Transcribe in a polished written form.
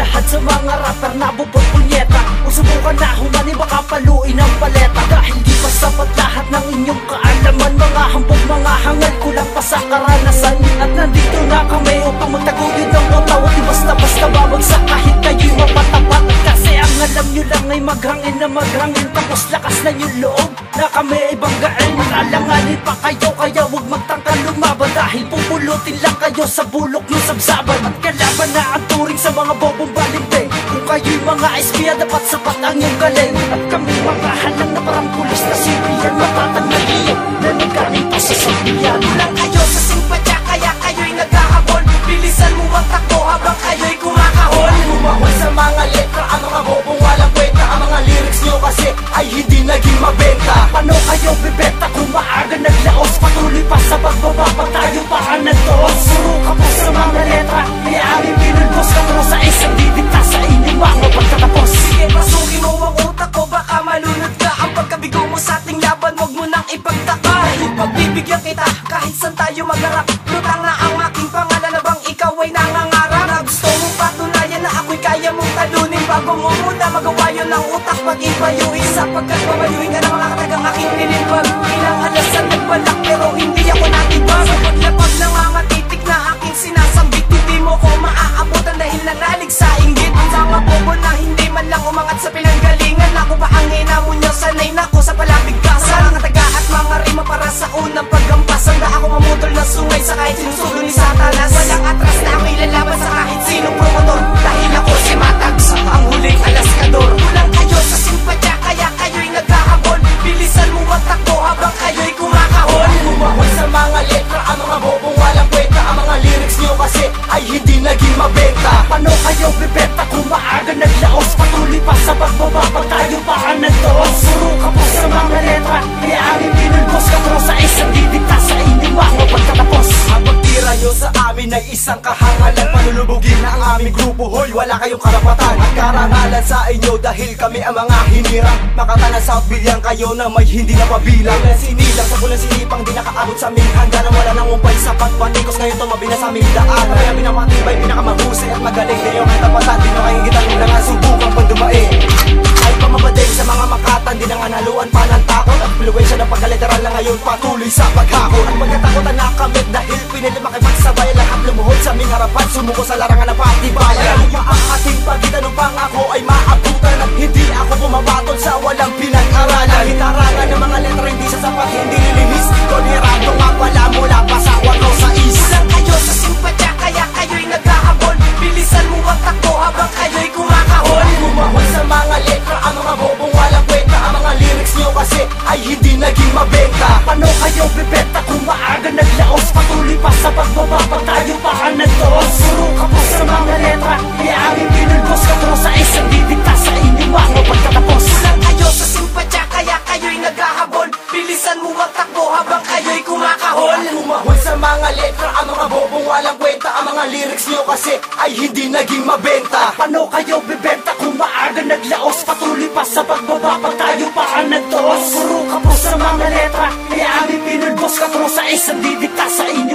lahat sa mga rapper na bubot punyeta. Kung subukan na humani baka paluin ang paleta. Dahil di pa sapat lahat ng inyong kaalaman. Mga hambog, mga hangal, kulang pa sa karanasan. At nandito na kami upang magtaguyod ng utawat. Di basta-basta babagsak kahit kayo'y mapatapat. Kasi ang alam nyo lang ay maghangin na maghangin. Tapos lakas na yung loob na kami ay banggain. Alanganin pa kayo kaya huwag magtangka lumaban. Dahil pupulutin lang kayo sa bulok ng sabsaban. At kalaban na ang turing sa mga bobong balinte. Kung kayo'y mga espiya dapat sapat ang iyong galing. At kami mga halang na parang pulis na sipiyan. Matatang na iyo na nagaling pa sa sabiyan. Kulang kayo sa simpatya kaya kayo'y naghahabol. Bilisan mo ang takbo habang kayo'y kumakahol. Lumahol sa mga letra ang mga bobong walang kwenta. Ang mga lyrics nyo kasi ay hindi naging mabenta. Paano kayo bibenta kung maaga naglaos? Patuloy pa sa pagbaba pag tayo pa ang nagdoos. Suro ka po sa mga letra, kaya aming pinulbos ka mo sa isang didikta sa inyong mga pagtatapos. Sige, pasukin mo ang utak ko, baka malunod ka. Ang pagkabigo mo sa ating laban, wag mo nang ipagtaka. Pagbibigyan kita, kahit saan tayo magharap. Lutang na ang aking pangalan na bang ikaw ay nangangarap. Na gusto mong patunayan na ako'y kaya mong talunin. Bago mo muna magawa yun ang utak pag-ipayuin. Sapagkat mamayuin ka ng mga katagang aking nilibag. Ilang alasan nagbalak pero hindi ako natibag. Sa paglapag ng mga titik na aking sinasambit, hindi mo ko maaabutan dahil nanalig sa inggit. Ang mga bobo na hindi man lang umangat sa pinanggalingan. Ako ba ang hinamon nyo? Sanay na ko sa palabigkasan. Mga taga at mga rima para sa unang paggampas. Handa ako mamutol na sungay sa kahit sinusulo ni Satanas. Walang atras na ako'y lalaban sa kahit sinong promotor. Dahil ako si Matags, ang huling alaskador. Kulang kayo sa simpatya kaya kayo'y naghahabol. Bilisan mo ang takbo habang kayo'y kumakahol. Lumahol sa mga letra ang mga bobong walang kwenta. Ang mga lyrics nyo kasi ay hindi naging mabenta. Paano kayo bibenta kung maaga naglaos? Patuloy pa sa pagbaba pag tayo pa ang nagdoos. Suro ka po sa mga letra, kaya aming pinulbos ka mo sa isang didikta sa inyong mga pagtatapos. Ang pagtira nyo sa amin ay isang kahangalan. Panulubugin na ang aming grupo, hoy wala kayong karapatan. At karangalan sa inyo dahil kami ang mga hinirang. Makata na South Billiang kayo na may hindi na pabilang. Sinilang sa bulan sinipang di nakaabot sa aming handa. Na wala nang umpay sa pagpatikos ngayon tumabi na sa aming daan. Kaya pinapatibay, pinakamahusay at magaling. Di yung katapatan, di nyo kayong gitang lang ang subukang pandumain. Ay pamabadeng sa mga makatan, di nang analuan pa ng takot. Ang influensya ng pagkaliteral na ngayon patuloy sa paghakot. At pagkatakotan nakamit dahil pinili makipagsabay. Lahat lumuhod sa aming harapan, sumuko sa larangan ng patibayan. Lupa ang ating pagitan ng pangako ay maabutan. At hindi ako bumabatol sa walang pinag-aralan. Hitarangan ng mga letra hindi sa sapat, hindi nilinis. Tolerado nga pala mula pa sa 106. Kulang kayo sa simpatya kaya kayo'y naghahabol. Bilisan mo ang takbo habang kayo'y kumakahol. Lumahol sa mga letra ang mga bobong walang kwenta. Ang mga lyrics nyo kasi ay hindi naging mabenta. Paano kayo bibenta kung maaga naglaos? Patuloy pa sa pagbaba pag tayo pa ang nagdoos. Suro ka po sa mga letra, kaya aming pinulbos ka mo sa isang didikta sa inyong mga pagtatapos. Kulang kayo sa simpatya kaya kayo'y naghahabol. Bilisan mo ang takbo habang kayo'y kumakahol. Lumahol sa mga letra ang mga bobong walang kwenta. Ang mga lyrics nyo kasi ay hindi naging mabenta. Paano kayo bibenta kung maaga naglaos? Patuloy pa sa pagbaba pag tayo pa ang nagdoos. Suro ka po sa mga letra, kaya aming pinulbos ka mo sa isang didikta sa inyong